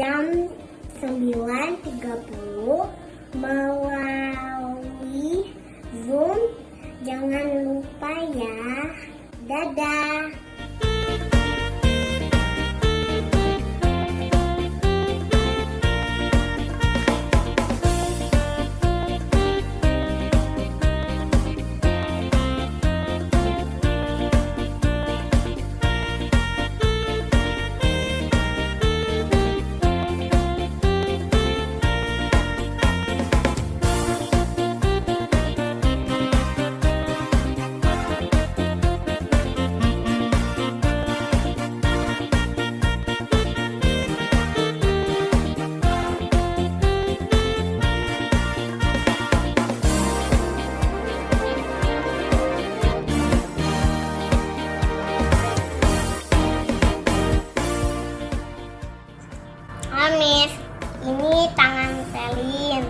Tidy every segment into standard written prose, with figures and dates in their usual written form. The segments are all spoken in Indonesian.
jam 9.30 melalui Zoom. Jangan lupa ya. Dadah. Miss, ini tangan Selin.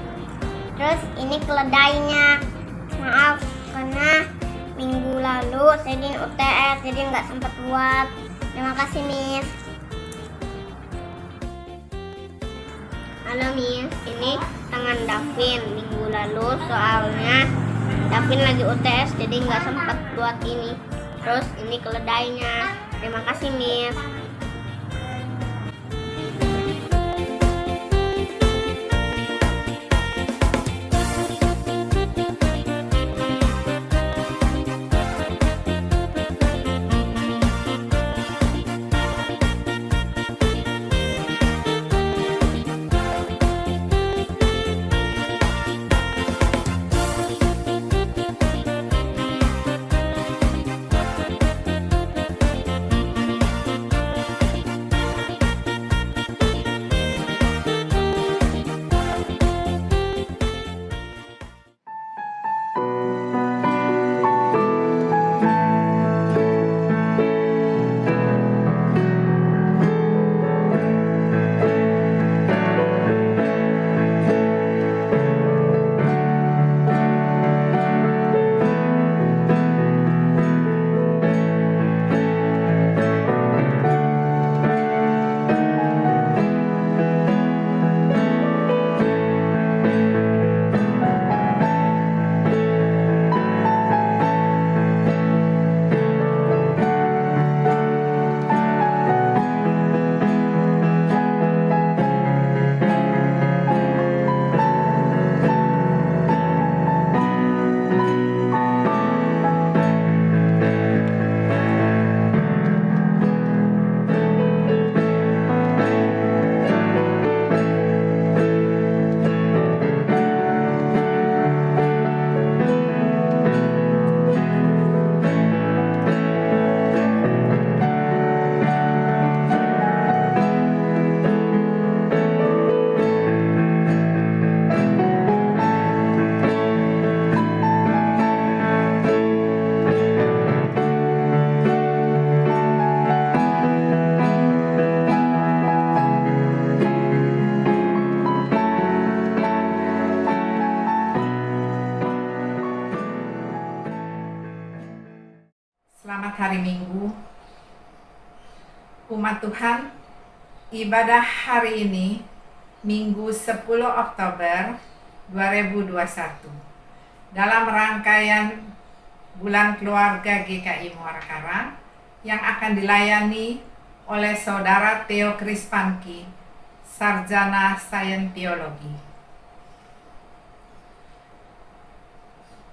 Terus ini keledainya. Maaf karena minggu lalu Selin UTS jadi nggak sempat buat. Terima kasih Miss. Halo Miss, ini tangan Davin. Minggu lalu soalnya Davin lagi UTS jadi nggak sempat buat ini. Terus ini keledainya. Terima kasih Miss. Selamat hari Minggu. Umat Tuhan, ibadah hari ini Minggu 10 Oktober 2021 dalam rangkaian Bulan Keluarga GKI Muara Karang yang akan dilayani oleh Saudara Theo Krispanki, Sarjana Sains Teologi.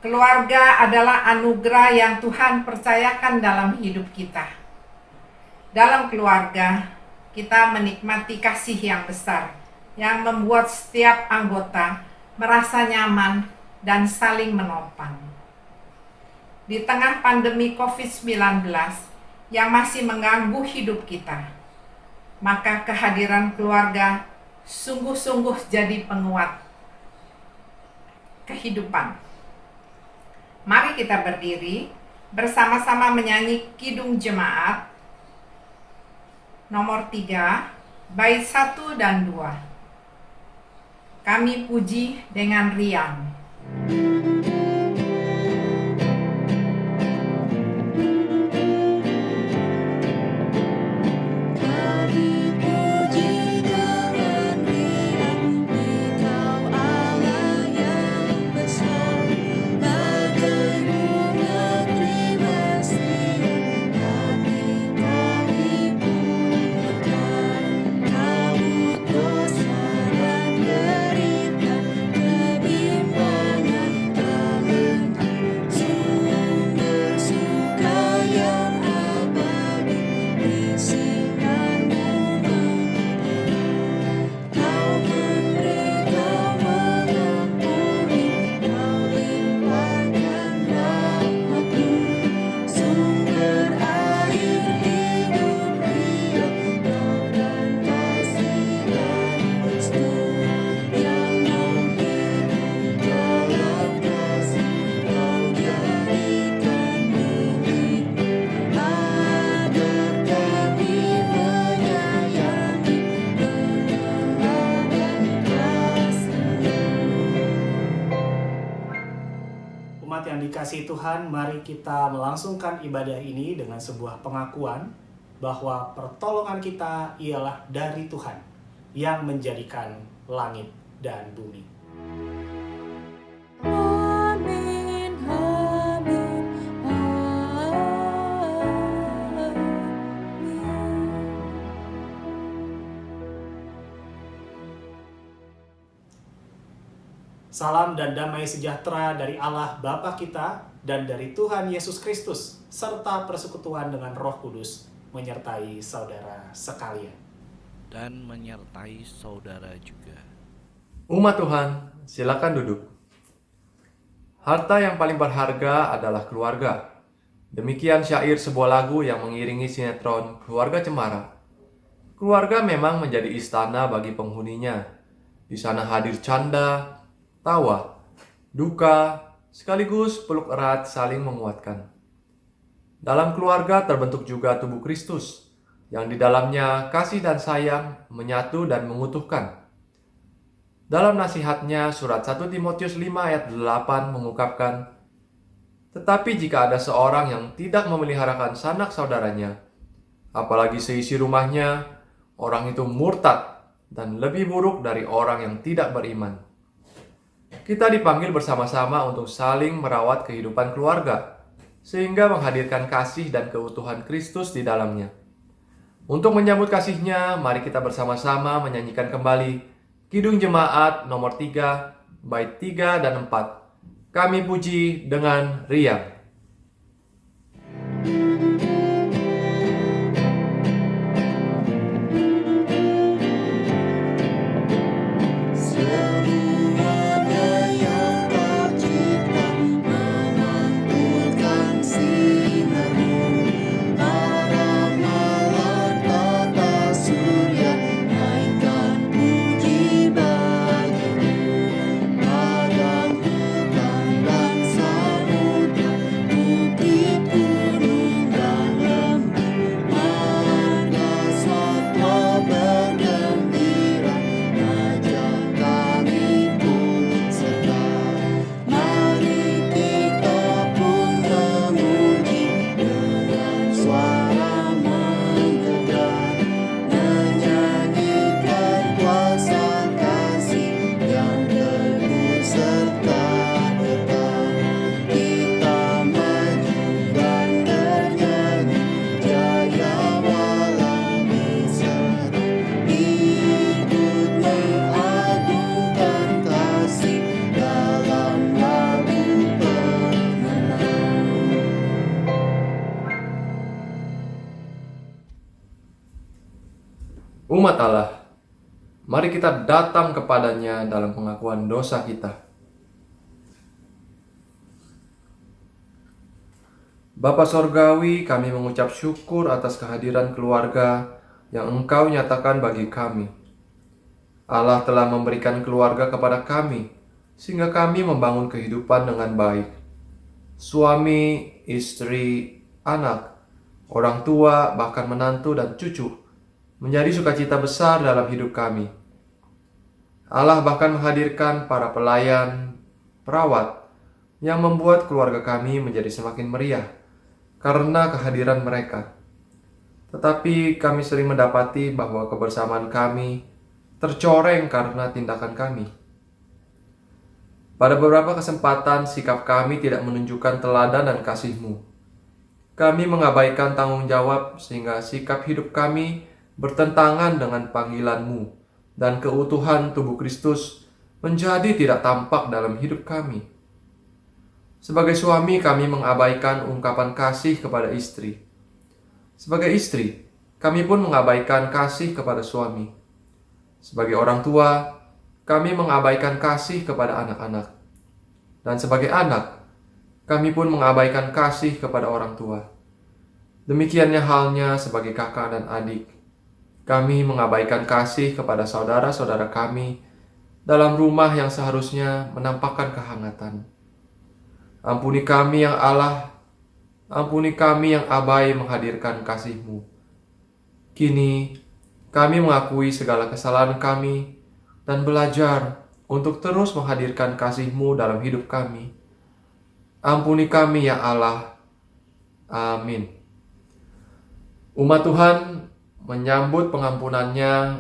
Keluarga adalah anugerah yang Tuhan percayakan dalam hidup kita. Dalam keluarga, kita menikmati kasih yang besar, yang membuat setiap anggota merasa nyaman dan saling menopang. Di tengah pandemi COVID-19 yang masih mengganggu hidup kita, maka kehadiran keluarga sungguh-sungguh jadi penguat kehidupan. Mari kita berdiri bersama-sama menyanyi Kidung Jemaat nomor 3, bait 1 dan 2. Kami puji dengan riang. Kami puji dengan dikasihi Tuhan, mari kita melangsungkan ibadah ini dengan sebuah pengakuan bahwa pertolongan kita ialah dari Tuhan yang menjadikan langit dan bumi. Amin, amin, amin. Salam dan damai sejahtera dari Allah Bapa kita dan dari Tuhan Yesus Kristus, serta persekutuan dengan Roh Kudus menyertai saudara sekalian. Dan menyertai saudara juga. Umat Tuhan, silakan duduk. Harta yang paling berharga adalah keluarga. Demikian syair sebuah lagu yang mengiringi sinetron Keluarga Cemara. Keluarga memang menjadi istana bagi penghuninya. Di sana hadir canda, tawa, duka, sekaligus peluk erat saling menguatkan. Dalam keluarga terbentuk juga tubuh Kristus, yang di dalamnya kasih dan sayang menyatu dan mengutuhkan. Dalam nasihatnya, surat 1 Timotius 5 ayat 8 mengungkapkan, "Tetapi jika ada seorang yang tidak memeliharakan sanak saudaranya, apalagi seisi rumahnya, orang itu murtad dan lebih buruk dari orang yang tidak beriman." Kita dipanggil bersama-sama untuk saling merawat kehidupan keluarga, sehingga menghadirkan kasih dan keutuhan Kristus di dalamnya. Untuk menyambut kasihnya, mari kita bersama-sama menyanyikan kembali Kidung Jemaat nomor 3, bait 3 dan 4. Kami puji dengan riang. Umat Allah, mari kita datang kepadanya dalam pengakuan dosa kita. Bapa Sorgawi, kami mengucap syukur atas kehadiran keluarga yang Engkau nyatakan bagi kami. Allah telah memberikan keluarga kepada kami, sehingga kami membangun kehidupan dengan baik. Suami, istri, anak, orang tua, bahkan menantu dan cucu menjadi sukacita besar dalam hidup kami. Allah bahkan menghadirkan para pelayan, perawat, yang membuat keluarga kami menjadi semakin meriah karena kehadiran mereka. Tetapi kami sering mendapati bahwa kebersamaan kami tercoreng karena tindakan kami. Pada beberapa kesempatan, sikap kami tidak menunjukkan teladan dan kasih-Mu. Kami mengabaikan tanggung jawab sehingga sikap hidup kami bertentangan dengan panggilan-Mu, dan keutuhan tubuh Kristus menjadi tidak tampak dalam hidup kami. Sebagai suami, kami mengabaikan ungkapan kasih kepada istri. Sebagai istri, kami pun mengabaikan kasih kepada suami. Sebagai orang tua, kami mengabaikan kasih kepada anak-anak. Dan sebagai anak, kami pun mengabaikan kasih kepada orang tua. Demikiannya halnya sebagai kakak dan adik. Kami mengabaikan kasih kepada saudara-saudara kami dalam rumah yang seharusnya menampakkan kehangatan. Ampuni kami yang Allah, ampuni kami yang abai menghadirkan kasih-Mu. Kini, kami mengakui segala kesalahan kami dan belajar untuk terus menghadirkan kasih-Mu dalam hidup kami. Ampuni kami ya Allah. Amin. Umat Tuhan menyambut pengampunannya,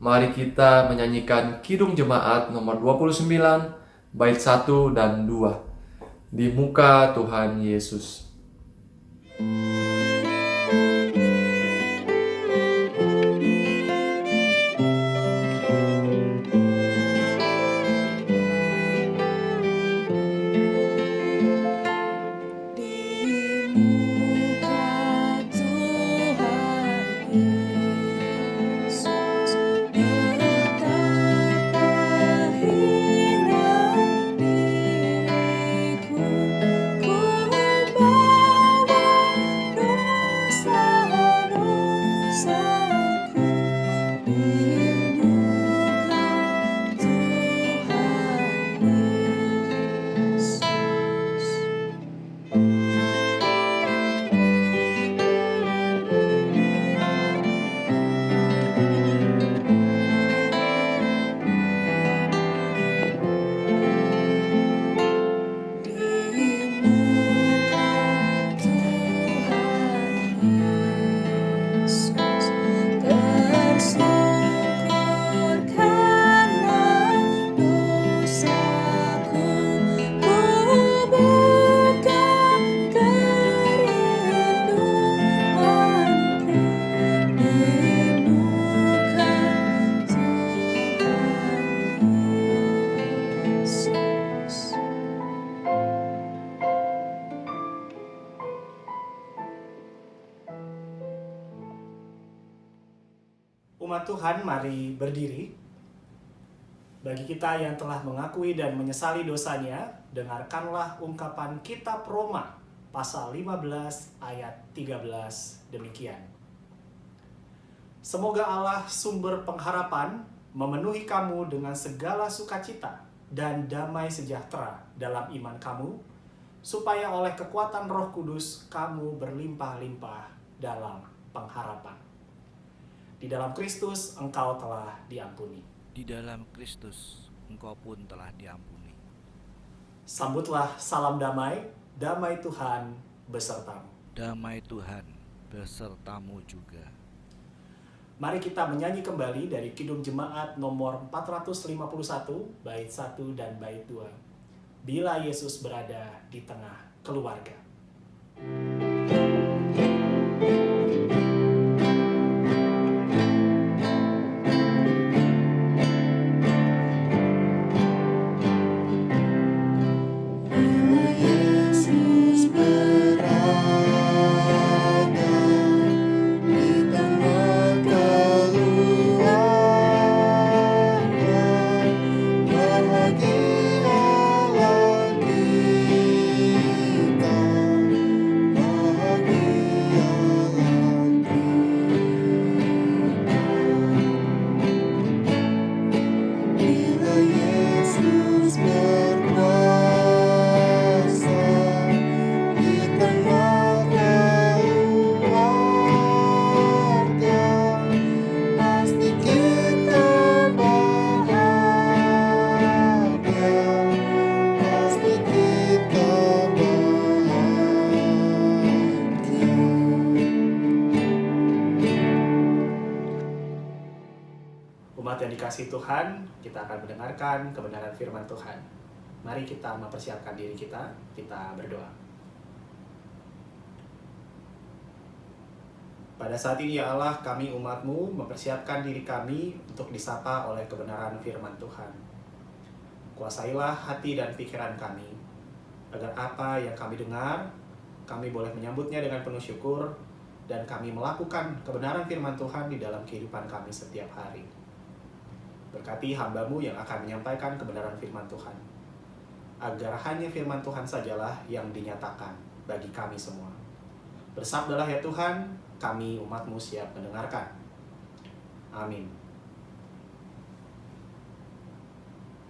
mari kita menyanyikan Kidung Jemaat nomor 29, bait 1 dan 2. Di muka Tuhan Yesus. Umat Tuhan, mari berdiri. Bagi kita yang telah mengakui dan menyesali dosanya, dengarkanlah ungkapan Kitab Roma, pasal 15 ayat 13 demikian. Semoga Allah sumber pengharapan memenuhi kamu dengan segala sukacita dan damai sejahtera dalam iman kamu, supaya oleh kekuatan Roh Kudus kamu berlimpah-limpah dalam pengharapan. Di dalam Kristus engkau telah diampuni. Di dalam Kristus engkau pun telah diampuni. Sambutlah salam damai, damai Tuhan besertamu. Damai Tuhan besertamu juga. Mari kita menyanyi kembali dari Kidung Jemaat nomor 451, bait 1 dan bait 2. Bila Yesus berada di tengah keluarga. Umat yang dikasihi Tuhan, kita akan mendengarkan kebenaran firman Tuhan. Mari kita mempersiapkan diri kita berdoa. Pada saat ini ya Allah, kami umat-Mu mempersiapkan diri kami untuk disapa oleh kebenaran firman Tuhan. Kuasailah hati dan pikiran kami, agar apa yang kami dengar, kami boleh menyambutnya dengan penuh syukur, dan kami melakukan kebenaran firman Tuhan di dalam kehidupan kami setiap hari. Berkati hamba-Mu yang akan menyampaikan kebenaran firman Tuhan, agar hanya firman Tuhan sajalah yang dinyatakan bagi kami semua. Bersabdalah ya Tuhan, kami umat-Mu siap mendengarkan. Amin.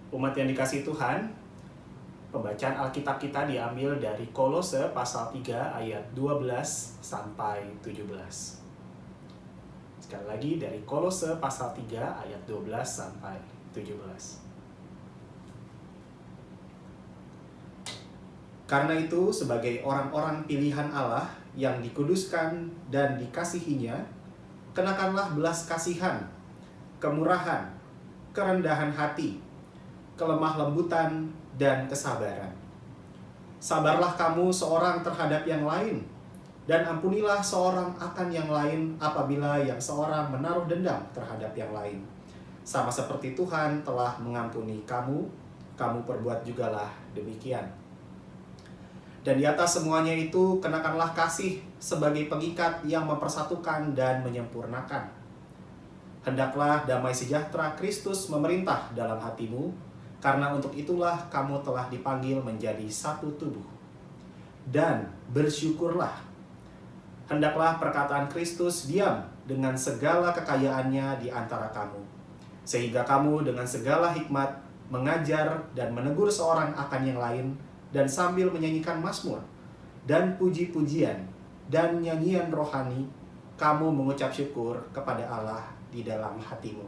Umat yang dikasihi Tuhan, pembacaan Alkitab kita diambil dari Kolose pasal 3 ayat 12 sampai 17. Sekali lagi dari Kolose pasal 3 ayat 12 sampai 17. Karena itu, sebagai orang-orang pilihan Allah yang dikuduskan dan dikasihinya, kenakanlah belas kasihan, kemurahan, kerendahan hati, kelemah lembutan, dan kesabaran. Sabarlah kamu seorang terhadap yang lain, dan ampunilah seorang akan yang lain apabila yang seorang menaruh dendam terhadap yang lain. Sama seperti Tuhan telah mengampuni kamu, kamu perbuat jugalah demikian. Dan di atas semuanya itu, kenakanlah kasih sebagai pengikat yang mempersatukan dan menyempurnakan. Hendaklah damai sejahtera Kristus memerintah dalam hatimu, karena untuk itulah kamu telah dipanggil menjadi satu tubuh. Dan bersyukurlah. Hendaklah perkataan Kristus diam dengan segala kekayaannya di antara kamu, sehingga kamu dengan segala hikmat mengajar dan menegur seorang akan yang lain, dan sambil menyanyikan mazmur dan puji-pujian dan nyanyian rohani, kamu mengucap syukur kepada Allah di dalam hatimu.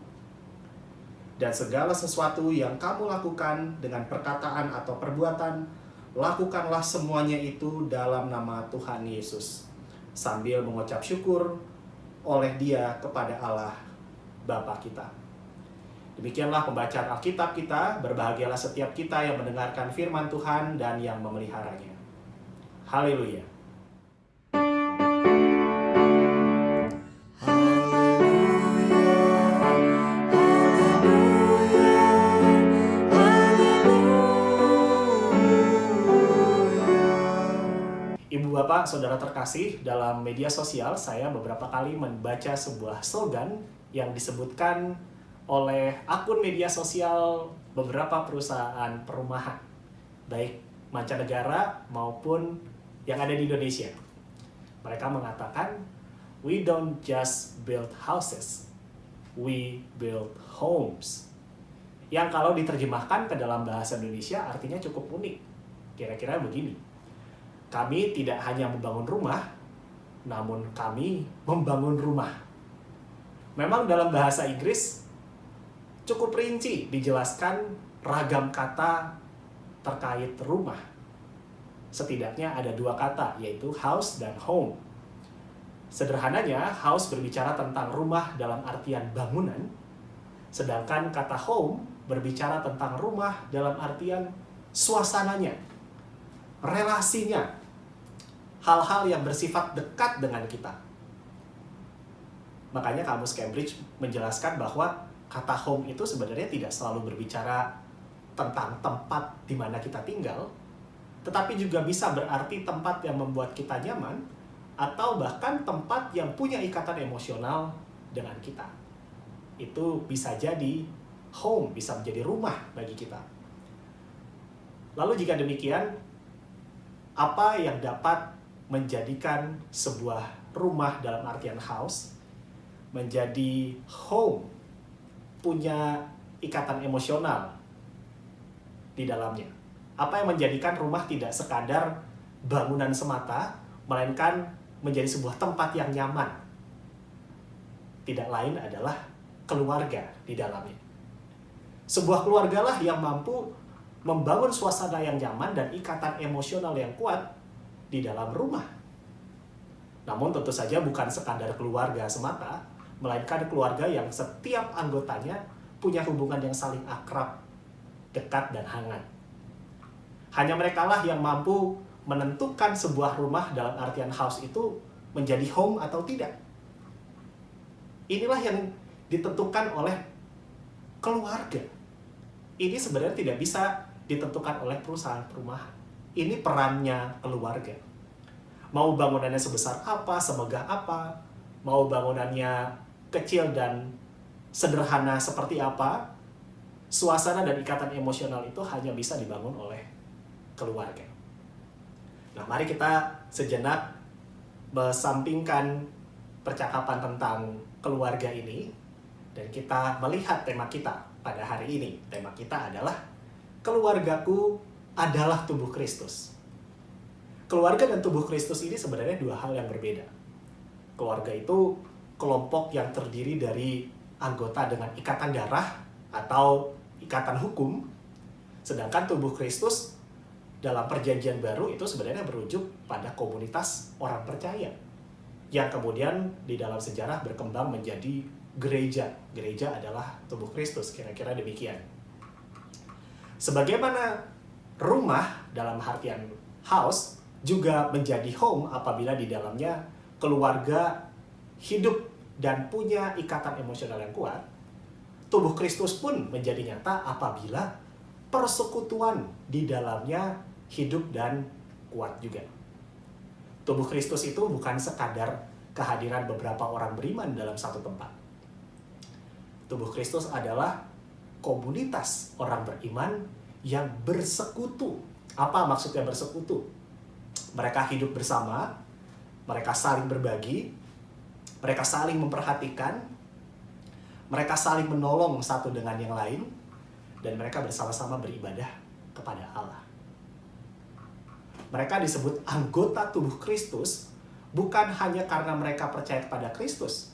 Dan segala sesuatu yang kamu lakukan dengan perkataan atau perbuatan, lakukanlah semuanya itu dalam nama Tuhan Yesus, sambil mengucap syukur oleh Dia kepada Allah Bapa kita. Demikianlah pembacaan Alkitab kita. Berbahagialah setiap kita yang mendengarkan firman Tuhan dan yang memeliharanya. Haleluya. Ibu bapak, saudara terkasih, dalam media sosial saya beberapa kali membaca sebuah slogan yang disebutkan oleh akun media sosial beberapa perusahaan perumahan, baik mancanegara maupun yang ada di Indonesia. Mereka mengatakan, "We don't just build houses, we build homes." Yang kalau diterjemahkan ke dalam bahasa Indonesia artinya cukup unik. Kira-kira begini: kami tidak hanya membangun rumah, namun kami membangun rumah. Memang dalam bahasa Inggris cukup rinci dijelaskan ragam kata terkait rumah. Setidaknya ada dua kata, yaitu house dan home. Sederhananya, house berbicara tentang rumah dalam artian bangunan, sedangkan kata home berbicara tentang rumah dalam artian suasananya, relasinya, hal-hal yang bersifat dekat dengan kita. Makanya Kamus Cambridge menjelaskan bahwa kata home itu sebenarnya tidak selalu berbicara tentang tempat di mana kita tinggal, tetapi juga bisa berarti tempat yang membuat kita nyaman, atau bahkan tempat yang punya ikatan emosional dengan kita. Itu bisa jadi home, bisa menjadi rumah bagi kita. Lalu jika demikian, apa yang dapat menjadikan sebuah rumah dalam artian house menjadi home, punya ikatan emosional di dalamnya? Apa yang menjadikan rumah tidak sekadar bangunan semata, melainkan menjadi sebuah tempat yang nyaman? Tidak lain adalah keluarga di dalamnya. Sebuah keluargalah yang mampu membangun suasana yang nyaman dan ikatan emosional yang kuat di dalam rumah. Namun tentu saja bukan sekadar keluarga semata, melainkan keluarga yang setiap anggotanya punya hubungan yang saling akrab, dekat, dan hangat. Hanya merekalah yang mampu menentukan sebuah rumah dalam artian house itu menjadi home atau tidak. Inilah yang ditentukan oleh keluarga. Ini sebenarnya tidak bisa ditentukan oleh perusahaan perumahan. Ini perannya keluarga. Mau bangunannya sebesar apa, semegah apa, mau bangunannya kecil dan sederhana seperti apa, suasana dan ikatan emosional itu hanya bisa dibangun oleh keluarga. Nah, mari kita sejenak mensampingkan percakapan tentang keluarga ini dan kita melihat tema kita pada hari ini. Tema kita adalah keluargaku adalah tubuh Kristus. Keluarga dan tubuh Kristus ini sebenarnya dua hal yang berbeda. Keluarga itu kelompok yang terdiri dari anggota dengan ikatan darah atau ikatan hukum, sedangkan tubuh Kristus dalam perjanjian baru itu sebenarnya berujuk pada komunitas orang percaya yang kemudian di dalam sejarah berkembang menjadi gereja. Gereja adalah tubuh Kristus, kira-kira demikian. Sebagaimana rumah dalam artian house juga menjadi home apabila di dalamnya keluarga hidup dan punya ikatan emosional yang kuat, tubuh Kristus pun menjadi nyata apabila persekutuan di dalamnya hidup dan kuat juga. Tubuh Kristus itu bukan sekadar kehadiran beberapa orang beriman dalam satu tempat. Tubuh Kristus adalah komunitas orang beriman yang bersekutu. Apa maksudnya bersekutu? Mereka hidup bersama, mereka saling berbagi, mereka saling memperhatikan, mereka saling menolong satu dengan yang lain, dan mereka bersama-sama beribadah kepada Allah. Mereka disebut anggota tubuh Kristus bukan hanya karena mereka percaya kepada Kristus,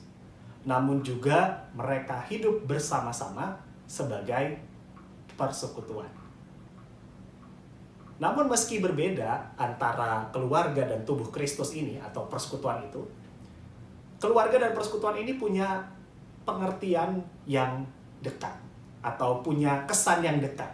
namun juga mereka hidup bersama-sama sebagai persekutuan. Namun meski berbeda antara keluarga dan tubuh Kristus ini atau persekutuan itu, keluarga dan persekutuan ini punya pengertian yang dekat atau punya kesan yang dekat.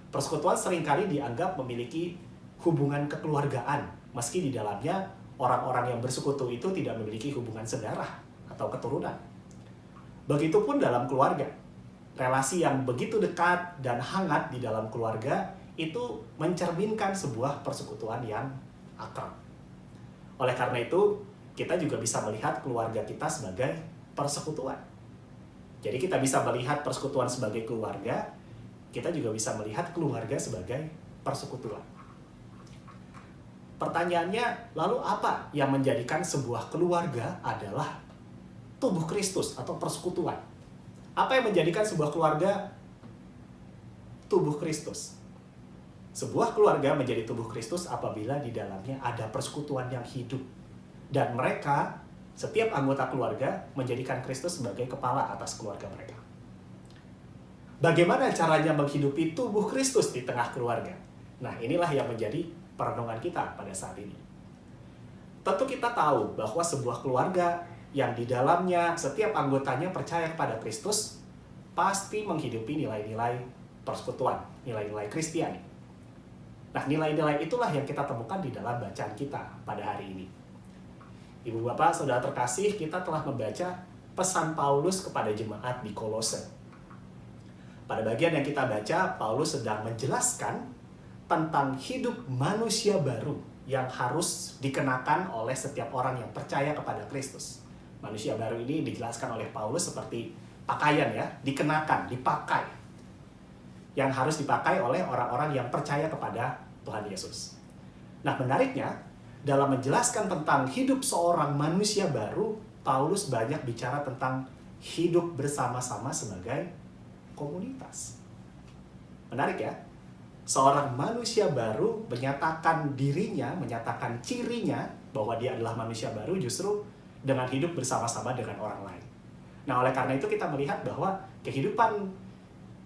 Persekutuan seringkali dianggap memiliki hubungan kekeluargaan, meski di dalamnya orang-orang yang bersekutu itu tidak memiliki hubungan sedarah atau keturunan. Begitupun dalam keluarga. Relasi yang begitu dekat dan hangat di dalam keluarga itu mencerminkan sebuah persekutuan yang akrab. Oleh karena itu, kita juga bisa melihat keluarga kita sebagai persekutuan. Jadi kita bisa melihat persekutuan sebagai keluarga, kita juga bisa melihat keluarga sebagai persekutuan. Pertanyaannya, lalu apa yang menjadikan sebuah keluarga adalah tubuh Kristus atau persekutuan? Apa yang menjadikan sebuah keluarga tubuh Kristus? Sebuah keluarga menjadi tubuh Kristus apabila di dalamnya ada persekutuan yang hidup. Dan mereka, setiap anggota keluarga, menjadikan Kristus sebagai kepala atas keluarga mereka. Bagaimana caranya menghidupi tubuh Kristus di tengah keluarga? Nah, inilah yang menjadi perenungan kita pada saat ini. Tentu kita tahu bahwa sebuah keluarga yang di dalamnya setiap anggotanya percaya kepada Kristus pasti menghidupi nilai-nilai persekutuan, nilai-nilai Kristiani. Nah, nilai-nilai itulah yang kita temukan di dalam bacaan kita pada hari ini. Ibu bapak, saudara terkasih, kita telah membaca pesan Paulus kepada jemaat di Kolose. Pada bagian yang kita baca, Paulus sedang menjelaskan tentang hidup manusia baru yang harus dikenakan oleh setiap orang yang percaya kepada Kristus. Manusia baru ini dijelaskan oleh Paulus seperti pakaian ya, dikenakan, dipakai. Yang harus dipakai oleh orang-orang yang percaya kepada Tuhan Yesus. Nah, menariknya, dalam menjelaskan tentang hidup seorang manusia baru, Paulus banyak bicara tentang hidup bersama-sama sebagai komunitas. Menarik ya? Seorang manusia baru menyatakan dirinya, menyatakan cirinya bahwa dia adalah manusia baru justru dengan hidup bersama-sama dengan orang lain. Nah, oleh karena itu kita melihat bahwa kehidupan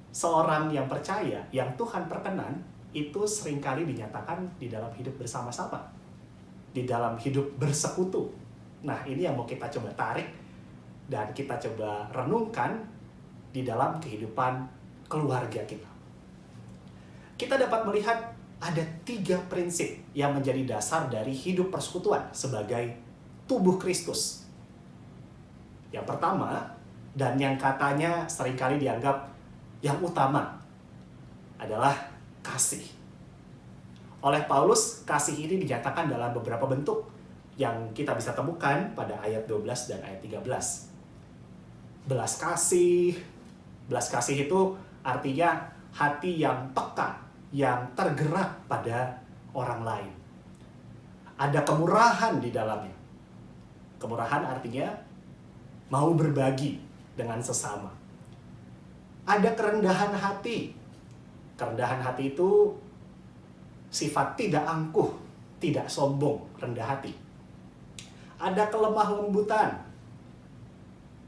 seorang yang percaya, yang Tuhan perkenan, itu seringkali dinyatakan di dalam hidup bersama-sama, di dalam hidup bersekutu. Nah, ini yang mau kita coba tarik dan kita coba renungkan di dalam kehidupan keluarga kita. Kita dapat melihat ada 3 prinsip yang menjadi dasar dari hidup persekutuan sebagai tubuh Kristus. Yang pertama, dan yang katanya seringkali dianggap yang utama, adalah kasih. Oleh Paulus, kasih ini dinyatakan dalam beberapa bentuk yang kita bisa temukan pada ayat 12 dan ayat 13. Belas kasih itu artinya hati yang peka, yang tergerak pada orang lain. Ada kemurahan di dalamnya. Kemurahan artinya mau berbagi dengan sesama. Ada kerendahan hati. Kerendahan hati itu sifat tidak angkuh, tidak sombong, rendah hati. Ada kelemah lembutan.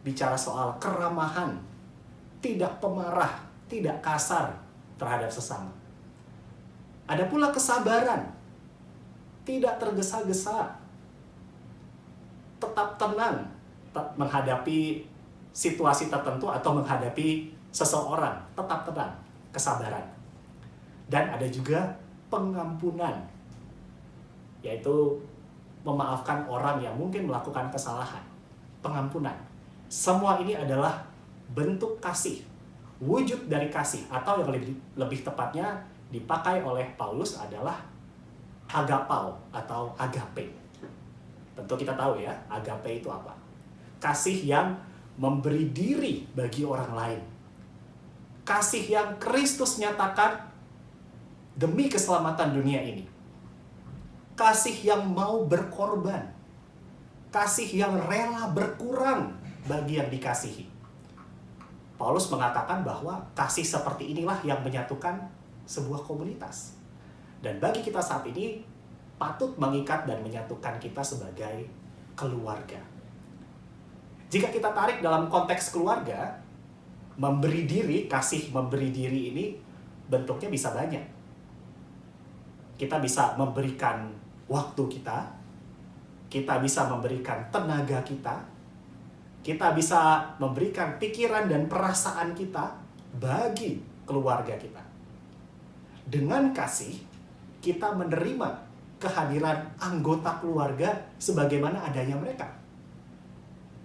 Bicara soal keramahan, tidak pemarah, tidak kasar terhadap sesama. Ada pula kesabaran, tidak tergesa-gesa, tetap tenang menghadapi situasi tertentu atau menghadapi seseorang, tetap tenang, kesabaran. Dan ada juga pengampunan, yaitu memaafkan orang yang mungkin melakukan kesalahan. Pengampunan. Semua ini adalah bentuk kasih, wujud dari kasih, atau yang lebih tepatnya dipakai oleh Paulus adalah agapao atau agape. Tentu kita tahu ya, agape itu apa? Kasih yang memberi diri bagi orang lain. Kasih yang Kristus nyatakan demi keselamatan dunia ini. Kasih yang mau berkorban. Kasih yang rela berkurang bagi yang dikasihi. Paulus mengatakan bahwa kasih seperti inilah yang menyatukan sebuah komunitas. Dan bagi kita saat ini, patut mengikat dan menyatukan kita sebagai keluarga. Jika kita tarik dalam konteks keluarga, memberi diri, kasih memberi diri ini bentuknya bisa banyak. Kita bisa memberikan waktu kita bisa memberikan tenaga kita bisa memberikan pikiran dan perasaan kita bagi keluarga kita. Dengan kasih, kita menerima kehadiran anggota keluarga sebagaimana adanya mereka.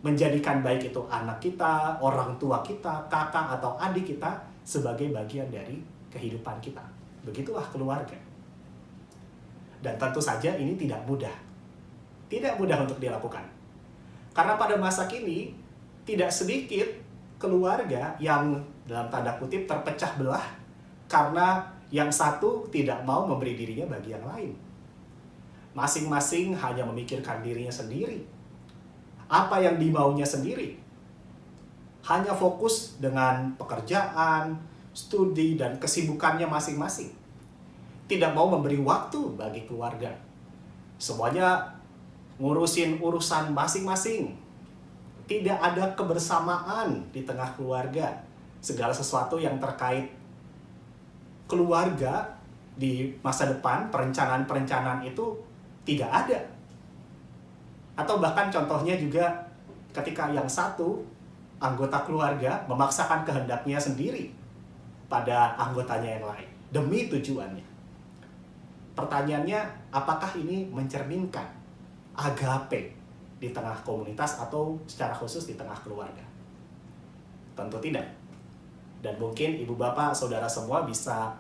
Menjadikan baik itu anak kita, orang tua kita, kakak atau adik kita sebagai bagian dari kehidupan kita. Begitulah keluarga. Dan tentu saja ini tidak mudah. Tidak mudah untuk dilakukan. Karena pada masa kini, tidak sedikit keluarga yang dalam tanda kutip terpecah belah karena yang satu tidak mau memberi dirinya bagi yang lain. Masing-masing hanya memikirkan dirinya sendiri. Apa yang dimaunya sendiri. Hanya fokus dengan pekerjaan, studi, dan kesibukannya masing-masing. Tidak mau memberi waktu bagi keluarga. Semuanya ngurusin urusan masing-masing. Tidak ada kebersamaan di tengah keluarga. Segala sesuatu yang terkait keluarga di masa depan, perencanaan-perencanaan itu tidak ada. Atau bahkan contohnya juga ketika yang satu, anggota keluarga memaksakan kehendaknya sendiri pada anggotanya yang lain. Demi tujuannya. Pertanyaannya, apakah ini mencerminkan agape di tengah komunitas atau secara khusus di tengah keluarga? Tentu tidak. Dan mungkin ibu bapak, saudara semua bisa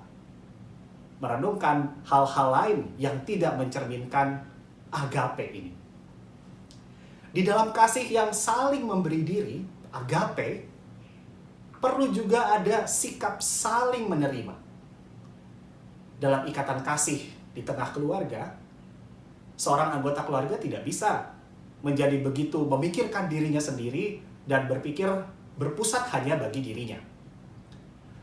merenungkan hal-hal lain yang tidak mencerminkan agape ini. Di dalam kasih yang saling memberi diri, agape, perlu juga ada sikap saling menerima. Dalam ikatan kasih di tengah keluarga, seorang anggota keluarga tidak bisa menjadi begitu memikirkan dirinya sendiri dan berpikir berpusat hanya bagi dirinya.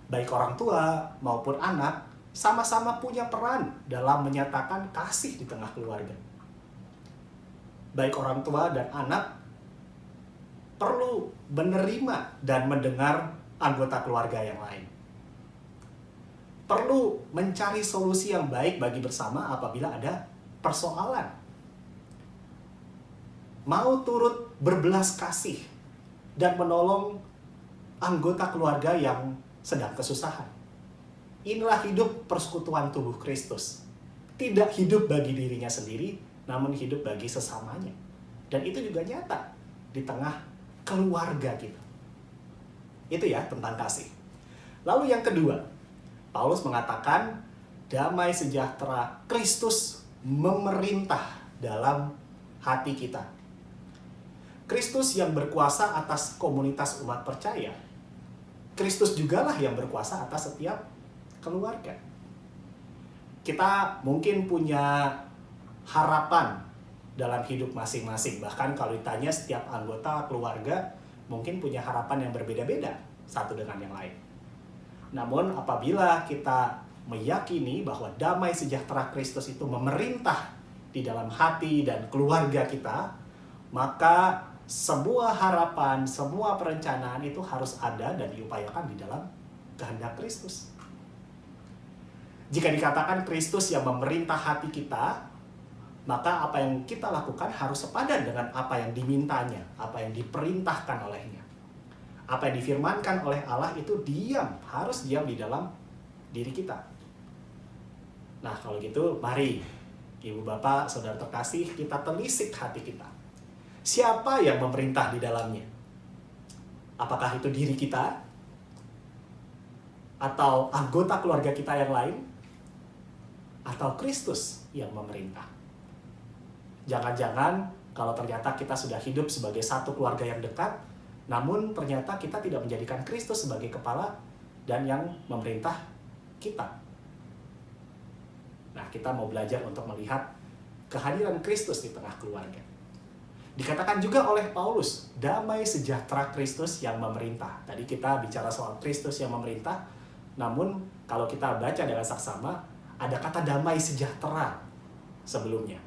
Baik orang tua maupun anak sama-sama punya peran dalam menyatakan kasih di tengah keluarga. Baik orang tua dan anak perlu menerima dan mendengar anggota keluarga yang lain. Perlu mencari solusi yang baik bagi bersama apabila ada persoalan. Mau turut berbelas kasih dan menolong anggota keluarga yang sedang kesusahan. Inilah hidup persekutuan tubuh Kristus. Tidak hidup bagi dirinya sendiri, namun hidup bagi sesamanya. Dan itu juga nyata di tengah keluarga kita. Itu ya tentang kasih. Lalu yang kedua, Paulus mengatakan damai sejahtera Kristus memerintah dalam hati kita. Kristus yang berkuasa atas komunitas umat percaya. Kristus jugalah yang berkuasa atas setiap keluarga. Kita mungkin punya harapan dalam hidup masing-masing. Bahkan kalau ditanya setiap anggota keluarga mungkin punya harapan yang berbeda-beda satu dengan yang lain. Namun apabila kita meyakini bahwa damai sejahtera Kristus itu memerintah di dalam hati dan keluarga kita, maka semua harapan, semua perencanaan itu harus ada dan diupayakan di dalam kehendak Kristus. Jika dikatakan Kristus yang memerintah hati kita, maka apa yang kita lakukan harus sepadan dengan apa yang dimintanya, apa yang diperintahkan olehnya. Apa yang difirmankan oleh Allah itu harus diam di dalam diri kita. Nah, kalau gitu mari Ibu Bapak, Saudara terkasih, kita telisik hati kita. Siapa yang memerintah di dalamnya? Apakah itu diri kita? Atau anggota keluarga kita yang lain? Atau Kristus yang memerintah? Jangan-jangan kalau ternyata kita sudah hidup sebagai satu keluarga yang dekat, namun ternyata kita tidak menjadikan Kristus sebagai kepala dan yang memerintah kita. Nah, kita mau belajar untuk melihat kehadiran Kristus di tengah keluarga. Dikatakan juga oleh Paulus, damai sejahtera Kristus yang memerintah. Tadi kita bicara soal Kristus yang memerintah, namun kalau kita baca dengan saksama, ada kata damai sejahtera sebelumnya.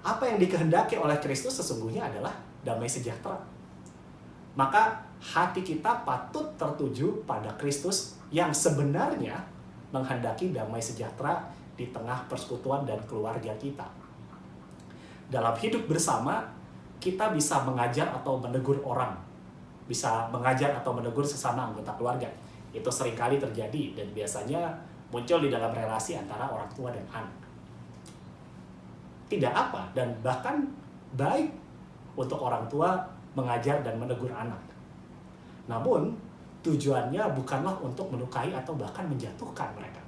Apa yang dikehendaki oleh Kristus sesungguhnya adalah damai sejahtera. Maka hati kita patut tertuju pada Kristus yang sebenarnya menghendaki damai sejahtera di tengah persekutuan dan keluarga kita. Dalam hidup bersama, kita bisa mengajar atau menegur orang. Bisa mengajar atau menegur sesama anggota keluarga. Itu seringkali terjadi dan biasanya muncul di dalam relasi antara orang tua dan anak. Tidak apa dan bahkan baik untuk orang tua mengajar dan menegur anak. Namun, tujuannya bukanlah untuk melukai atau bahkan menjatuhkan mereka.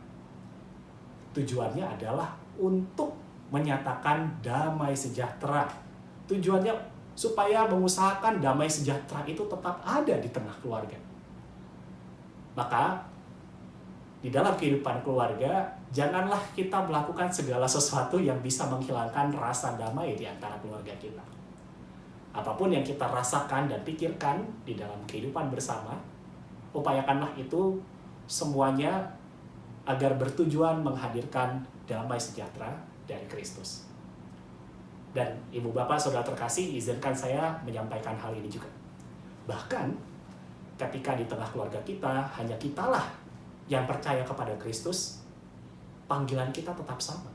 Tujuannya adalah untuk menyatakan damai sejahtera. Tujuannya supaya mengusahakan damai sejahtera itu tetap ada di tengah keluarga. Maka, di dalam kehidupan keluarga, janganlah kita melakukan segala sesuatu yang bisa menghilangkan rasa damai di antara keluarga kita. Apapun yang kita rasakan dan pikirkan di dalam kehidupan bersama, upayakanlah itu semuanya agar bertujuan menghadirkan damai sejahtera dari Kristus. Dan Ibu Bapak Saudara terkasih, izinkan saya menyampaikan hal ini juga. Bahkan ketika di tengah keluarga kita, hanya kitalah yang percaya kepada Kristus, panggilan kita tetap sama.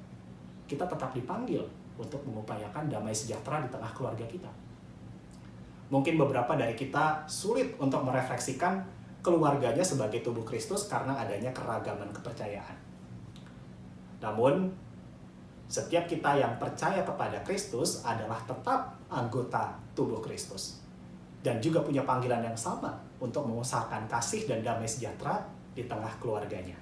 Kita tetap dipanggil untuk mengupayakan damai sejahtera di tengah keluarga kita. Mungkin beberapa dari kita sulit untuk merefleksikan keluarganya sebagai tubuh Kristus karena adanya keragaman kepercayaan. Namun, setiap kita yang percaya kepada Kristus adalah tetap anggota tubuh Kristus. Dan juga punya panggilan yang sama untuk mengusahakan kasih dan damai sejahtera di tengah keluarganya.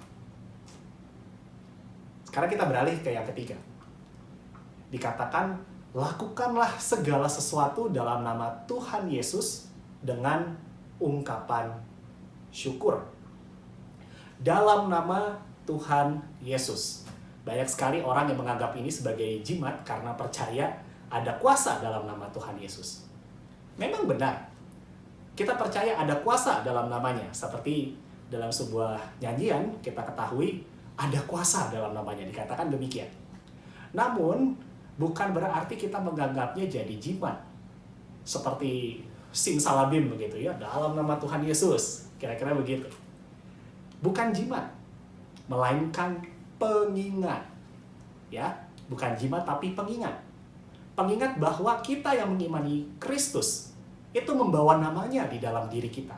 Sekarang kita beralih ke yang ketiga. Dikatakan, lakukanlah segala sesuatu dalam nama Tuhan Yesus dengan ungkapan syukur. Dalam nama Tuhan Yesus. Banyak sekali orang yang menganggap ini sebagai jimat karena percaya ada kuasa dalam nama Tuhan Yesus. Memang benar. Kita percaya ada kuasa dalam namanya. Seperti dalam sebuah nyanyian kita ketahui ada kuasa dalam namanya. Dikatakan demikian. Namun, bukan berarti kita menganggapnya jadi jimat. Seperti simsalabim begitu ya, dalam nama Tuhan Yesus. Kira-kira begitu. Bukan jimat, melainkan pengingat. Ya, bukan jimat tapi pengingat. Pengingat bahwa kita yang mengimani Kristus itu membawa namanya di dalam diri kita.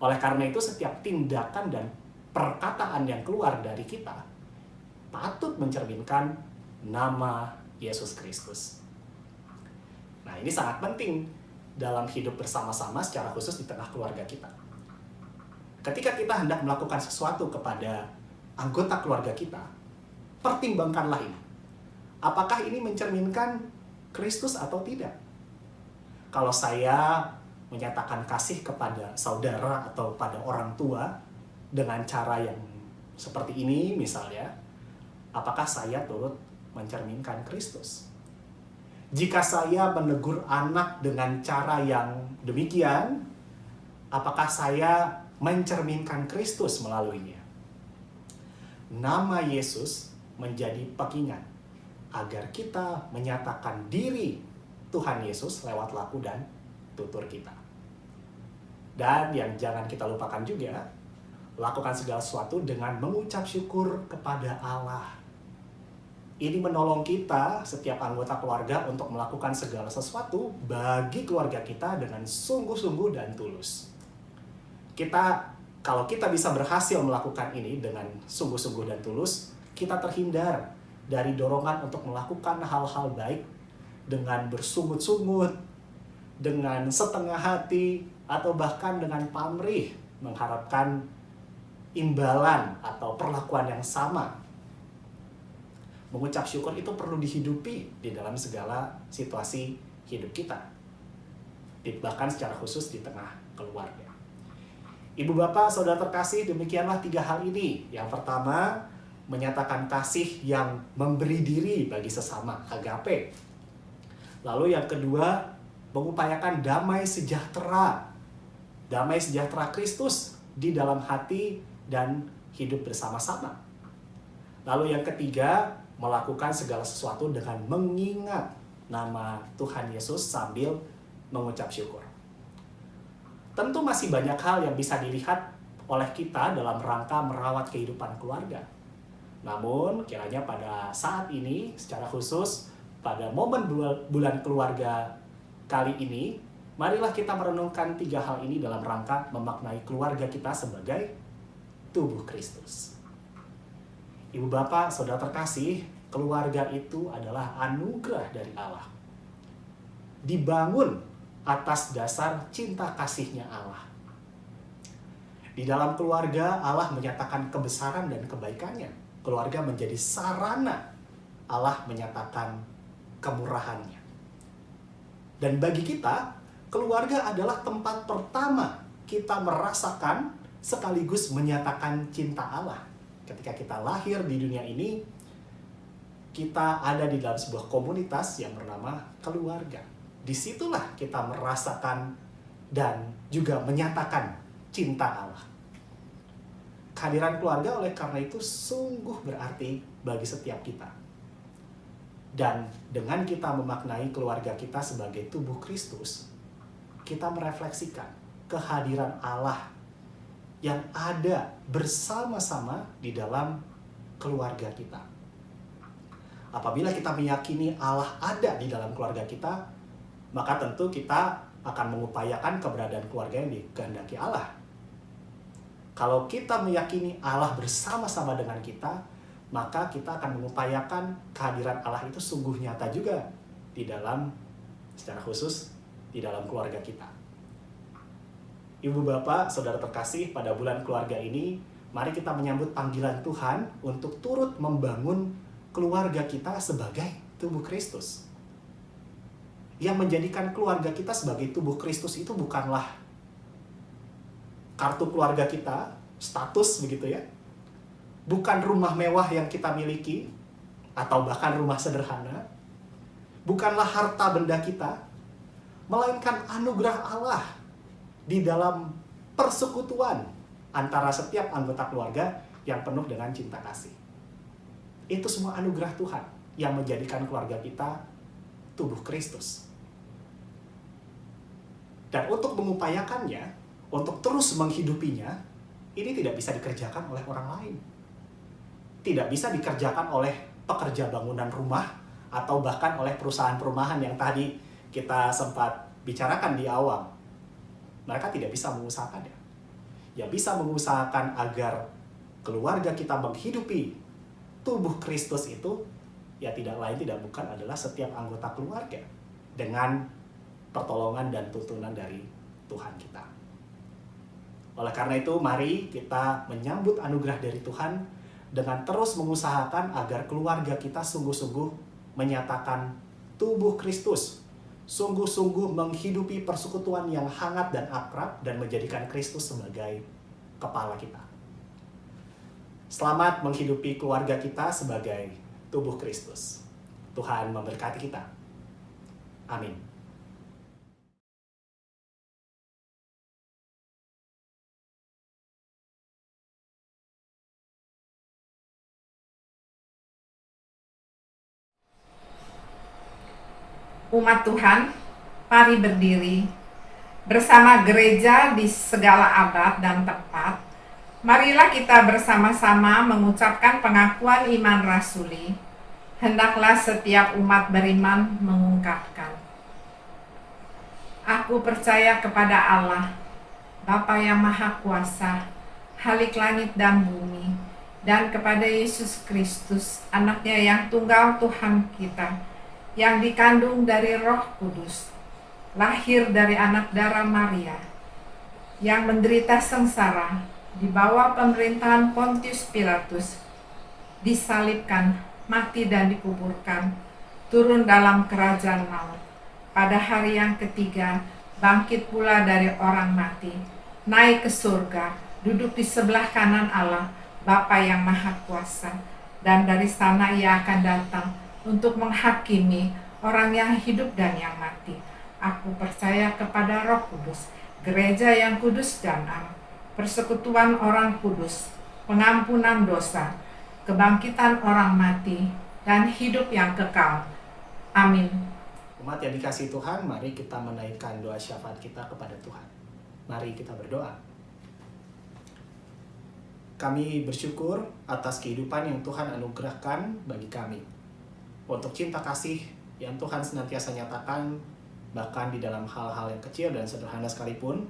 Oleh karena itu setiap tindakan dan perkataan yang keluar dari kita patut mencerminkan nama Yesus Kristus. Nah, ini sangat penting dalam hidup bersama-sama secara khusus di tengah keluarga kita. Ketika kita hendak melakukan sesuatu kepada anggota keluarga kita, pertimbangkanlah ini. Apakah ini mencerminkan Kristus atau tidak? Kalau saya menyatakan kasih kepada saudara atau pada orang tua dengan cara yang seperti ini misalnya, apakah saya turut mencerminkan Kristus? Jika saya menegur anak dengan cara yang demikian, apakah saya mencerminkan Kristus melaluinya? Nama Yesus menjadi pengingat agar kita menyatakan diri Tuhan Yesus lewat laku dan tutur kita. Dan yang jangan kita lupakan juga, Lakukan segala sesuatu dengan mengucap syukur kepada Allah. Ini menolong kita, setiap anggota keluarga, untuk melakukan segala sesuatu bagi keluarga kita dengan sungguh-sungguh dan tulus. Kalau kita bisa berhasil melakukan ini dengan sungguh-sungguh dan tulus, kita terhindar dari dorongan untuk melakukan hal-hal baik dengan bersungut-sungut, dengan setengah hati, atau bahkan dengan pamrih, mengharapkan imbalan atau perlakuan yang sama. Mengucap syukur itu perlu dihidupi di dalam segala situasi hidup kita, bahkan secara khusus di tengah keluarga. Ibu bapak, saudara terkasih, demikianlah 3 hal ini. Yang pertama, menyatakan kasih yang memberi diri bagi sesama, agape. Lalu yang kedua, mengupayakan damai sejahtera Kristus di dalam hati dan hidup bersama-sama. Lalu yang ketiga, melakukan segala sesuatu dengan mengingat nama Tuhan Yesus sambil mengucap syukur. Tentu masih banyak hal yang bisa dilihat oleh kita dalam rangka merawat kehidupan keluarga. Namun, kiranya pada saat ini, secara khusus pada momen bulan keluarga kali ini, marilah kita merenungkan 3 hal ini dalam rangka memaknai keluarga kita sebagai tubuh Kristus. Ibu bapak, saudara terkasih, keluarga itu adalah anugerah dari Allah. Dibangun atas dasar cinta kasihnya Allah. Di dalam keluarga, Allah menyatakan kebesaran dan kebaikannya. Keluarga menjadi sarana Allah menyatakan kemurahannya. Dan bagi kita, keluarga adalah tempat pertama kita merasakan sekaligus menyatakan cinta Allah. Ketika kita lahir di dunia ini, kita ada di dalam sebuah komunitas yang bernama keluarga. Disitulah kita merasakan dan juga menyatakan cinta Allah. Kehadiran keluarga oleh karena itu sungguh berarti bagi setiap kita. Dan dengan kita memaknai keluarga kita sebagai tubuh Kristus, kita merefleksikan kehadiran Allah yang ada bersama-sama di dalam keluarga kita. Apabila kita meyakini Allah ada di dalam keluarga kita, maka tentu kita akan mengupayakan keberadaan keluarga yang dikehendaki Allah. Kalau kita meyakini Allah bersama-sama dengan kita, maka kita akan mengupayakan kehadiran Allah itu sungguh nyata juga di dalam, secara khusus, di dalam keluarga kita. Ibu bapak, saudara terkasih, pada bulan keluarga ini, mari kita menyambut panggilan Tuhan untuk turut membangun keluarga kita sebagai tubuh Kristus. Yang menjadikan keluarga kita sebagai tubuh Kristus itu bukanlah kartu keluarga kita, status begitu ya. Bukan rumah mewah yang kita miliki, atau bahkan rumah sederhana. Bukanlah harta benda kita, melainkan anugerah Allah di dalam persekutuan antara setiap anggota keluarga yang penuh dengan cinta kasih. Itu semua anugerah Tuhan yang menjadikan keluarga kita tubuh Kristus. Dan untuk mengupayakannya, untuk terus menghidupinya, ini tidak bisa dikerjakan oleh orang lain. Tidak bisa dikerjakan oleh pekerja bangunan rumah atau bahkan oleh perusahaan perumahan yang tadi kita sempat bicarakan di awal. Mereka tidak bisa mengusahakannya. Ya bisa mengusahakan agar keluarga kita menghidupi tubuh Kristus itu, ya tidak lain tidak bukan adalah setiap anggota keluarga dengan pertolongan dan tuntunan dari Tuhan kita. Oleh karena itu, mari kita menyambut anugerah dari Tuhan dengan terus mengusahakan agar keluarga kita sungguh-sungguh menyatakan tubuh Kristus, sungguh-sungguh menghidupi persekutuan yang hangat dan akrab dan menjadikan Kristus sebagai kepala kita. Selamat menghidupi keluarga kita sebagai tubuh Kristus. Tuhan memberkati kita. Amin. Umat Tuhan, mari berdiri bersama gereja di segala abad dan tempat Marilah kita bersama-sama mengucapkan pengakuan iman rasuli. Hendaklah setiap umat beriman mengungkapkan. Aku percaya kepada Allah, Bapa yang Maha Kuasa, Khalik langit dan bumi, dan kepada Yesus Kristus, anaknya yang tunggal Tuhan kita, yang dikandung dari Roh Kudus, lahir dari anak darah Maria, yang menderita sengsara di bawah pemerintahan Pontius Pilatus, disalibkan, mati dan dikuburkan, turun dalam kerajaan maut. Pada hari yang ketiga, bangkit pula dari orang mati, naik ke surga, duduk di sebelah kanan Allah, Bapa yang Maha Kuasa, dan dari sana ia akan datang untuk menghakimi orang yang hidup dan yang mati. Aku percaya kepada Roh Kudus, gereja yang kudus dan am, persekutuan orang kudus, pengampunan dosa, kebangkitan orang mati, dan hidup yang kekal. Amin. Umat yang dikasihi Tuhan, mari kita menaikkan doa syafaat kita kepada Tuhan. Mari kita berdoa. Kami bersyukur atas kehidupan yang Tuhan anugerahkan bagi kami. Untuk cinta kasih yang Tuhan senantiasa nyatakan, bahkan di dalam hal-hal yang kecil dan sederhana sekalipun,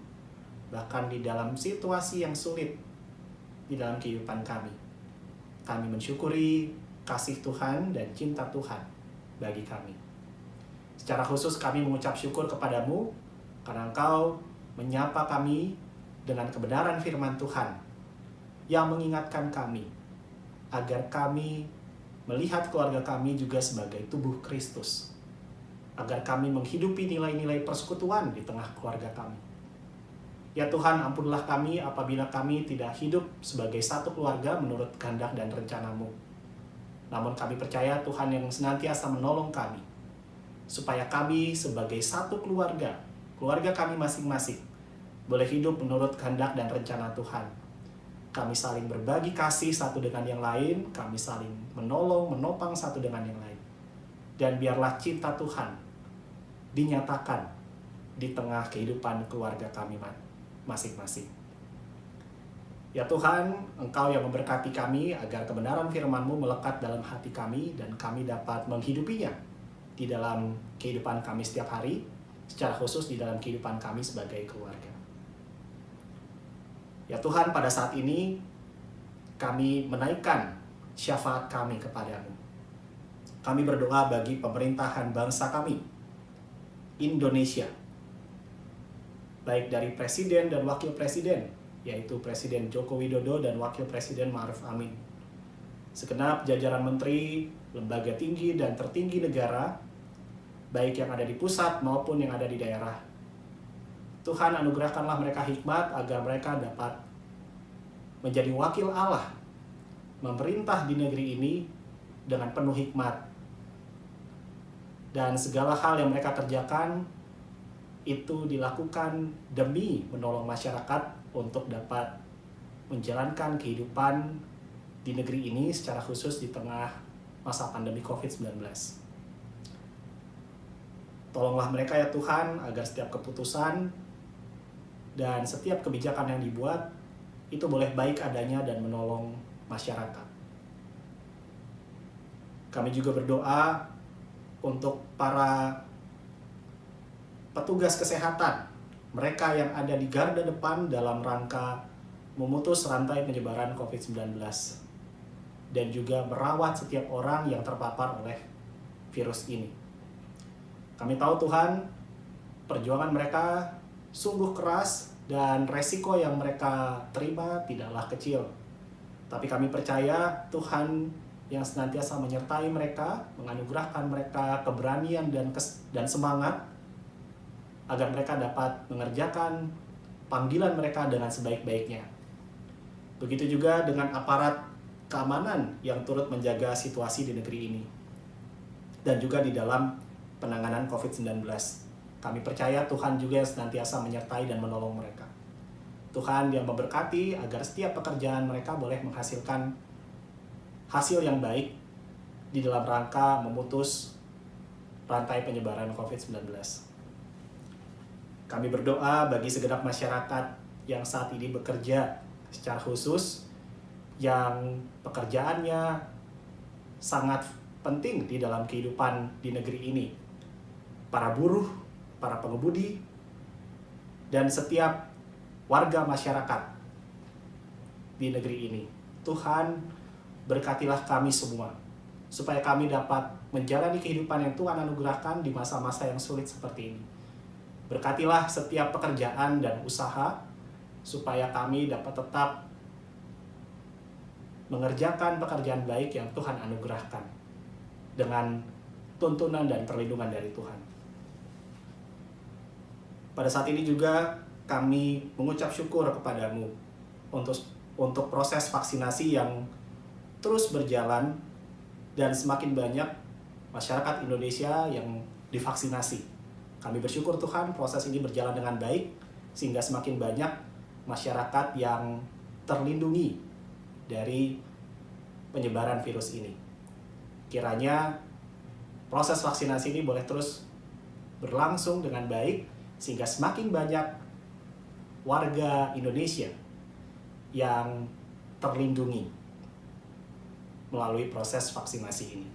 bahkan di dalam situasi yang sulit di dalam kehidupan kami. Kami mensyukuri kasih Tuhan dan cinta Tuhan bagi kami. Secara khusus kami mengucap syukur kepadamu karena Engkau menyapa kami dengan kebenaran firman Tuhan yang mengingatkan kami agar kami melihat keluarga kami juga sebagai tubuh Kristus, agar kami menghidupi nilai-nilai persekutuan di tengah keluarga kami. Ya Tuhan, ampunlah kami apabila kami tidak hidup sebagai satu keluarga menurut kehendak dan rencana-Mu. Namun kami percaya Tuhan yang senantiasa menolong kami, supaya kami sebagai satu keluarga, keluarga kami masing-masing, boleh hidup menurut kehendak dan rencana Tuhan. Kami saling berbagi kasih satu dengan yang lain, kami saling menolong, menopang satu dengan yang lain. Dan biarlah cinta Tuhan dinyatakan di tengah kehidupan keluarga kami masing-masing. Ya Tuhan, Engkau yang memberkati kami agar kebenaran firman-Mu melekat dalam hati kami dan kami dapat menghidupinya di dalam kehidupan kami setiap hari, secara khusus di dalam kehidupan kami sebagai keluarga. Ya Tuhan, pada saat ini kami menaikkan syafaat kami kepadamu. Kami berdoa bagi pemerintahan bangsa kami, Indonesia, baik dari Presiden dan Wakil Presiden, yaitu Presiden Joko Widodo dan Wakil Presiden Ma'ruf Amin. Segenap jajaran menteri, lembaga tinggi dan tertinggi negara, baik yang ada di pusat maupun yang ada di daerah. Tuhan, anugerahkanlah mereka hikmat agar mereka dapat menjadi wakil Allah, memerintah di negeri ini dengan penuh hikmat. Dan segala hal yang mereka kerjakan itu dilakukan demi menolong masyarakat untuk dapat menjalankan kehidupan di negeri ini secara khusus di tengah masa pandemi COVID-19. Tolonglah mereka ya Tuhan agar setiap keputusan dan setiap kebijakan yang dibuat itu boleh baik adanya dan menolong masyarakat. Kami juga berdoa untuk para petugas kesehatan, mereka yang ada di garda depan dalam rangka memutus rantai penyebaran COVID-19 dan juga merawat setiap orang yang terpapar oleh virus ini. Kami tahu Tuhan, perjuangan mereka sungguh keras dan resiko yang mereka terima tidaklah kecil. Tapi kami percaya Tuhan yang senantiasa menyertai mereka, menganugerahkan mereka keberanian dan semangat agar mereka dapat mengerjakan panggilan mereka dengan sebaik-baiknya. Begitu juga dengan aparat keamanan yang turut menjaga situasi di negeri ini dan juga di dalam penanganan COVID-19. Kami percaya Tuhan juga yang senantiasa menyertai dan menolong mereka. Tuhan yang memberkati agar setiap pekerjaan mereka boleh menghasilkan hasil yang baik di dalam rangka memutus rantai penyebaran COVID-19. Kami berdoa bagi segenap masyarakat yang saat ini bekerja secara khusus yang pekerjaannya sangat penting di dalam kehidupan di negeri ini. Para buruh, para pengemudi, dan setiap warga masyarakat di negeri ini. Tuhan, berkatilah kami semua, supaya kami dapat menjalani kehidupan yang Tuhan anugerahkan di masa-masa yang sulit seperti ini. Berkatilah setiap pekerjaan dan usaha, supaya kami dapat tetap mengerjakan pekerjaan baik yang Tuhan anugerahkan dengan tuntunan dan perlindungan dari Tuhan. Pada saat ini juga kami mengucap syukur kepadamu untuk proses vaksinasi yang terus berjalan dan semakin banyak masyarakat Indonesia yang divaksinasi. Kami bersyukur Tuhan proses ini berjalan dengan baik sehingga semakin banyak masyarakat yang terlindungi dari penyebaran virus ini. Kiranya proses vaksinasi ini boleh terus berlangsung dengan baik sehingga semakin banyak warga Indonesia yang terlindungi melalui proses vaksinasi ini.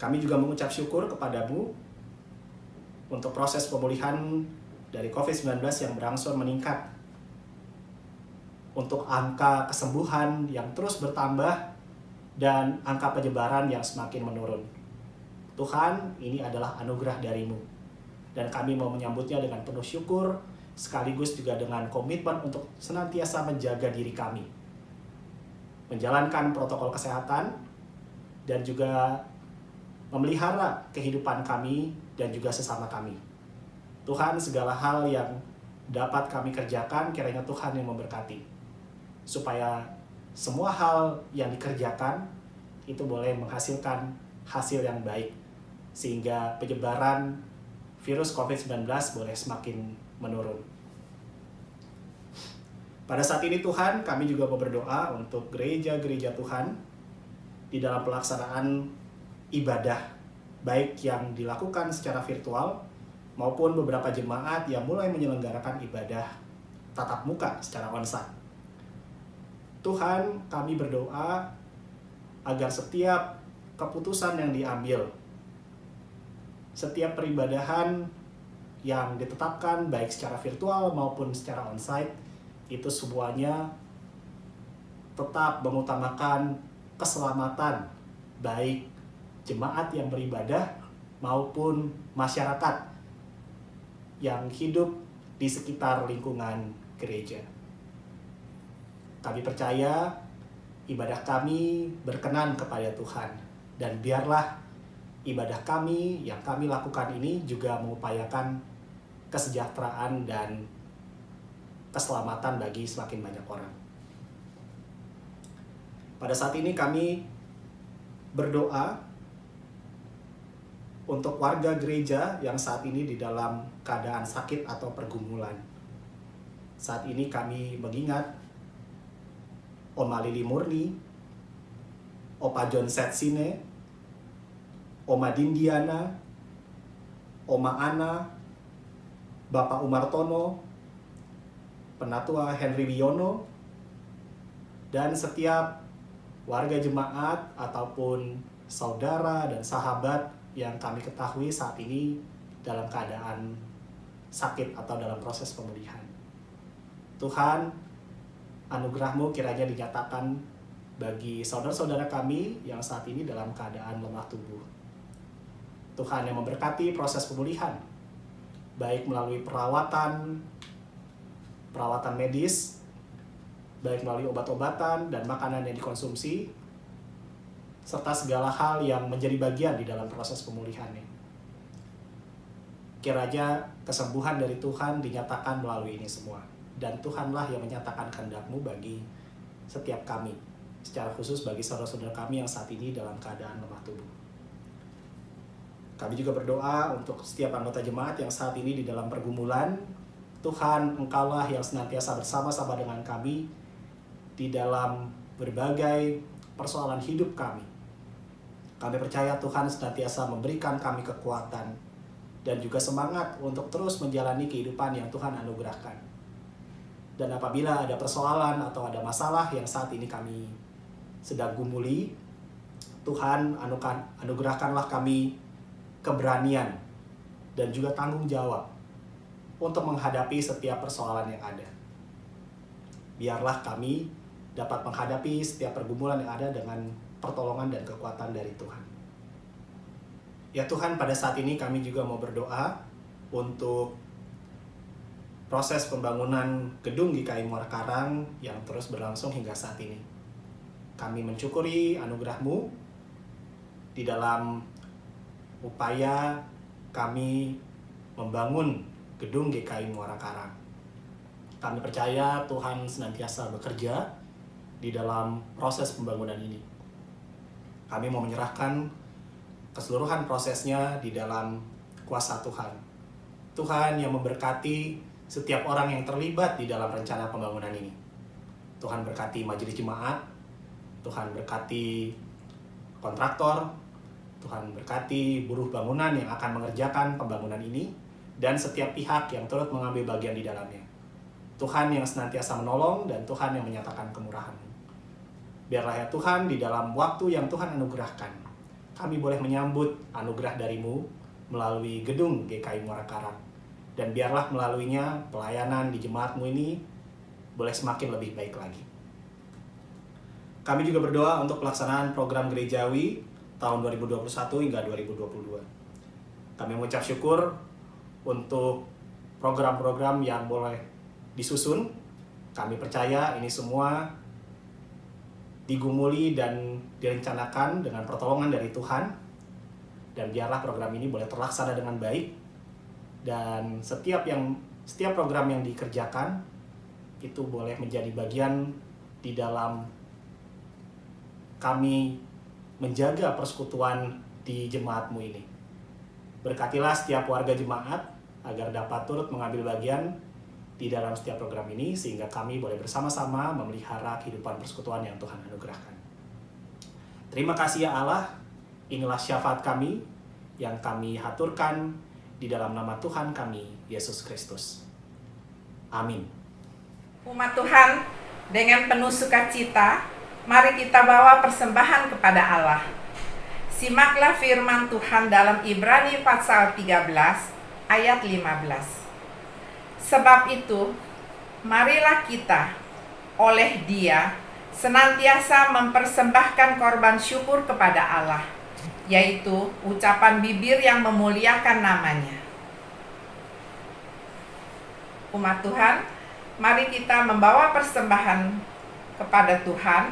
Kami juga mengucap syukur kepadamu untuk proses pemulihan dari COVID-19 yang berangsur meningkat, untuk angka kesembuhan yang terus bertambah dan angka penyebaran yang semakin menurun. Tuhan, ini adalah anugerah darimu, dan kami mau menyambutnya dengan penuh syukur, sekaligus juga dengan komitmen untuk senantiasa menjaga diri kami, menjalankan protokol kesehatan, dan juga memelihara kehidupan kami dan juga sesama kami. Tuhan, segala hal yang dapat kami kerjakan, kiranya Tuhan yang memberkati, supaya semua hal yang dikerjakan itu boleh menghasilkan hasil yang baik, sehingga penyebaran virus COVID-19 boleh semakin menurun. Pada saat ini Tuhan, kami juga mau berdoa untuk gereja-gereja Tuhan di dalam pelaksanaan ibadah, baik yang dilakukan secara virtual maupun beberapa jemaat yang mulai menyelenggarakan ibadah tatap muka secara onsite. Tuhan, kami berdoa agar setiap keputusan yang diambil, setiap peribadahan yang ditetapkan baik secara virtual maupun secara onsite, itu semuanya tetap mengutamakan keselamatan baik jemaat yang beribadah maupun masyarakat yang hidup di sekitar lingkungan gereja. Kami percaya ibadah kami berkenan kepada Tuhan, dan biarlah ibadah kami yang kami lakukan ini juga mengupayakan kesejahteraan dan keselamatan bagi semakin banyak orang. Pada saat ini kami berdoa untuk warga gereja yang saat ini di dalam keadaan sakit atau pergumulan. Saat ini kami mengingat Oma Lili Murni, Opa John Setsine, Oma Dindiana, Oma Ana, Bapak Umartono, Penatua Henry Wiono, dan setiap warga jemaat ataupun saudara dan sahabat yang kami ketahui saat ini dalam keadaan sakit atau dalam proses pemulihan. Tuhan, anugerah-Mu kiranya dinyatakan bagi saudara-saudara kami yang saat ini dalam keadaan lemah tubuh. Tuhan yang memberkati proses pemulihan, baik melalui perawatan medis, baik melalui obat-obatan dan makanan yang dikonsumsi, serta segala hal yang menjadi bagian di dalam proses pemulihannya. Kiranya kesembuhan dari Tuhan dinyatakan melalui ini semua, dan Tuhanlah yang menyatakan kehendak-Mu bagi setiap kami, secara khusus bagi saudara-saudara kami yang saat ini dalam keadaan lemah tubuh. Kami juga berdoa untuk setiap anggota jemaat yang saat ini di dalam pergumulan. Tuhan, Engkaulah yang senantiasa bersama-sama dengan kami di dalam berbagai persoalan hidup kami. Kami percaya Tuhan senantiasa memberikan kami kekuatan dan juga semangat untuk terus menjalani kehidupan yang Tuhan anugerahkan. Dan apabila ada persoalan atau ada masalah yang saat ini kami sedang gumuli, Tuhan anugerahkanlah kami keberanian dan juga tanggung jawab untuk menghadapi setiap persoalan yang ada. Biarlah kami dapat menghadapi setiap pergumulan yang ada dengan pertolongan dan kekuatan dari Tuhan. Ya Tuhan, pada saat ini kami juga mau berdoa untuk proses pembangunan gedung GKI Muara Karang yang terus berlangsung hingga saat ini. Kami mencukuri anugerah-Mu di dalam upaya kami membangun gedung GKI Muara Karang. Kami percaya Tuhan senantiasa bekerja di dalam proses pembangunan ini. Kami mau menyerahkan keseluruhan prosesnya di dalam kuasa Tuhan. Tuhan yang memberkati setiap orang yang terlibat di dalam rencana pembangunan ini. Tuhan berkati majelis jemaat, Tuhan berkati kontraktor, Tuhan berkati buruh bangunan yang akan mengerjakan pembangunan ini, dan setiap pihak yang turut mengambil bagian di dalamnya. Tuhan yang senantiasa menolong dan Tuhan yang menyatakan kemurahan-Mu. Biarlah ya Tuhan, di dalam waktu yang Tuhan anugerahkan, kami boleh menyambut anugerah dari-Mu melalui gedung GKI Muara Karang. Dan biarlah melaluinya pelayanan di jemaat-Mu ini boleh semakin lebih baik lagi. Kami juga berdoa untuk pelaksanaan program gerejawi tahun 2021 hingga 2022. Kami mengucap syukur untuk program-program yang boleh disusun. Kami percaya ini semua digumuli dan direncanakan dengan pertolongan dari Tuhan. Dan biarlah program ini boleh terlaksana dengan baik. Dan setiap program yang dikerjakan itu boleh menjadi bagian di dalam kami menjaga persekutuan di jemaat-Mu ini. Berkatilah setiap warga jemaat agar dapat turut mengambil bagian di dalam setiap program ini, sehingga kami boleh bersama-sama memelihara kehidupan persekutuan yang Tuhan anugerahkan. Terima kasih ya Allah, inilah syafaat kami yang kami haturkan di dalam nama Tuhan kami, Yesus Kristus. Amin. Umat Tuhan, dengan penuh sukacita, mari kita bawa persembahan kepada Allah. Simaklah firman Tuhan dalam Ibrani pasal 13 ayat 15. Sebab itu, marilah kita oleh Dia senantiasa mempersembahkan korban syukur kepada Allah, yaitu ucapan bibir yang memuliakan namanya. Umat Tuhan, mari kita membawa persembahan kepada Tuhan.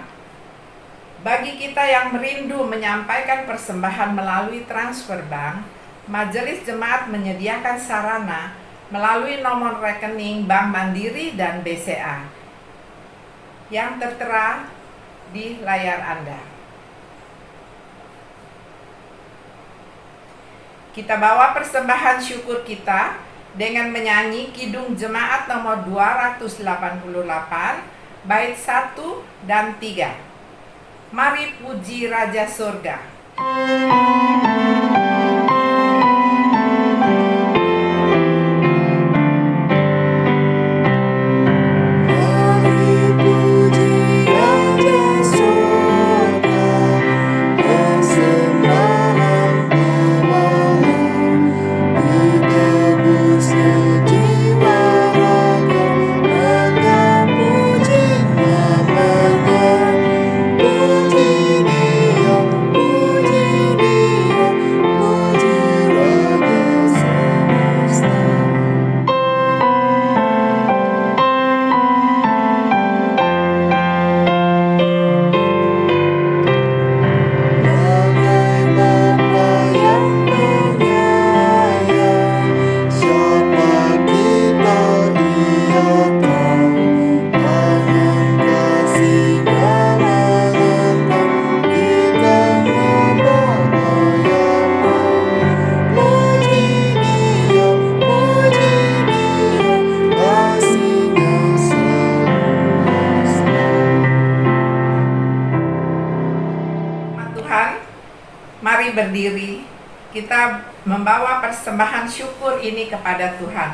Bagi kita yang merindu menyampaikan persembahan melalui transfer bank, Majelis Jemaat menyediakan sarana melalui nomor rekening Bank Mandiri dan BCA yang tertera di layar Anda. Kita bawa persembahan syukur kita dengan menyanyi Kidung Jemaat nomor 288, bait 1 dan 3. Mari puji Raja Surga. Mari berdiri, kita membawa persembahan syukur ini kepada Tuhan.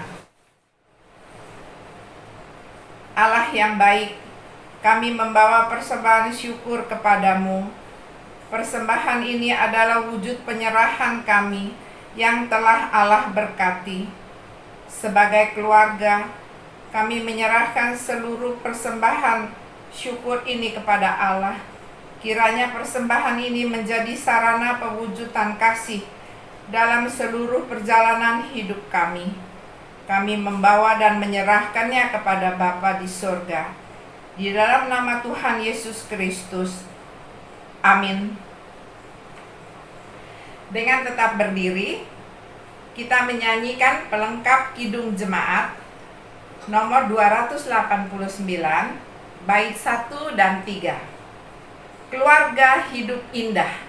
Allah yang baik, kami membawa persembahan syukur kepadamu. Persembahan ini adalah wujud penyerahan kami yang telah Allah berkati. Sebagai keluarga, kami menyerahkan seluruh persembahan syukur ini kepada Allah. Kiranya persembahan ini menjadi sarana pewujudan kasih dalam seluruh perjalanan hidup kami. Kami membawa dan menyerahkannya kepada Bapa di surga. Di dalam nama Tuhan Yesus Kristus. Amin. Dengan tetap berdiri, kita menyanyikan pelengkap Kidung Jemaat nomor 289, bait 1 dan 3. Keluarga hidup indah.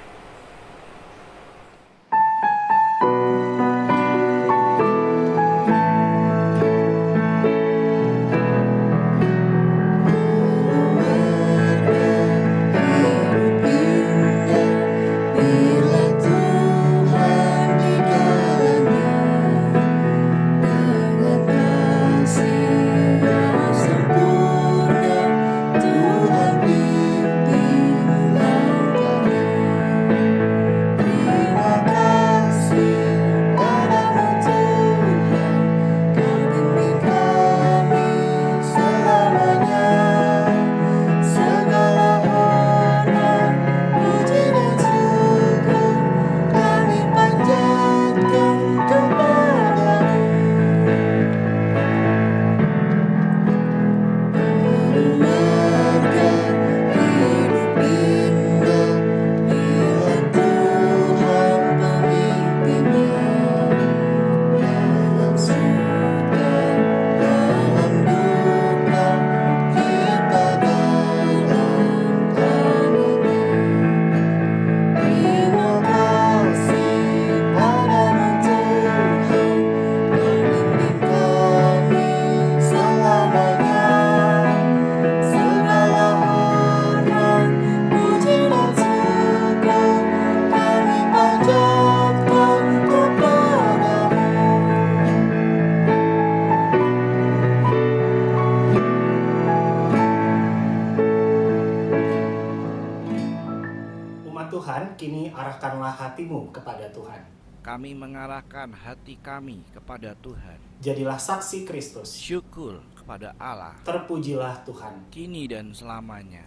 Tuhan, kini arahkanlah hatimu kepada Tuhan. Kami mengarahkan hati kami kepada Tuhan. Jadilah saksi Kristus. Syukur kepada Allah. Terpujilah Tuhan. Kini dan selamanya.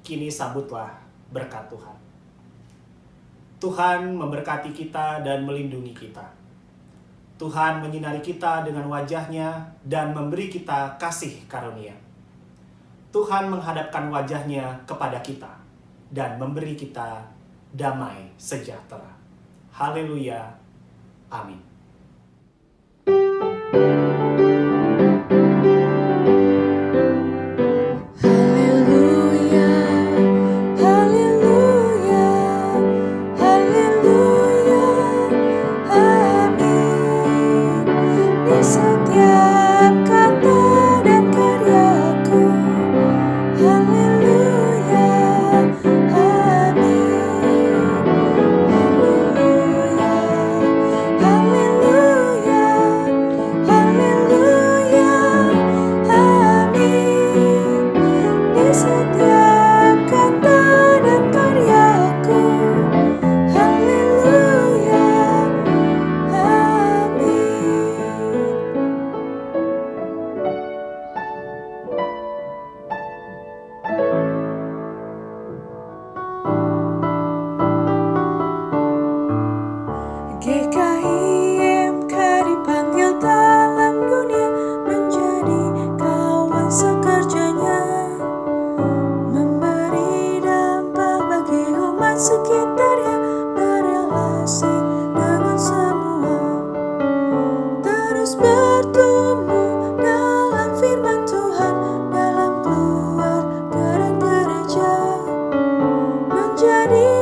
Kini sambutlah berkat Tuhan. Tuhan memberkati kita dan melindungi kita. Tuhan menyinari kita dengan wajah-Nya dan memberi kita kasih karunia. Tuhan menghadapkan wajah-Nya kepada kita dan memberi kita damai sejahtera. Haleluya. Amin. Haleluya, haleluya, haleluya, amin. Di setiap kata dan karyaku, haleluya, amin. Haleluya, haleluya, amin. Di setiap kata dan karyaku, haleluya, amin. GKIMK dipanggil dalam dunia menjadi kawan sekerjanya, memberi dampak bagi umat sekitarnya, berelasi dengan semua, terus bertumbuh dalam firman Tuhan, dalam keluarga dan gereja, menjadi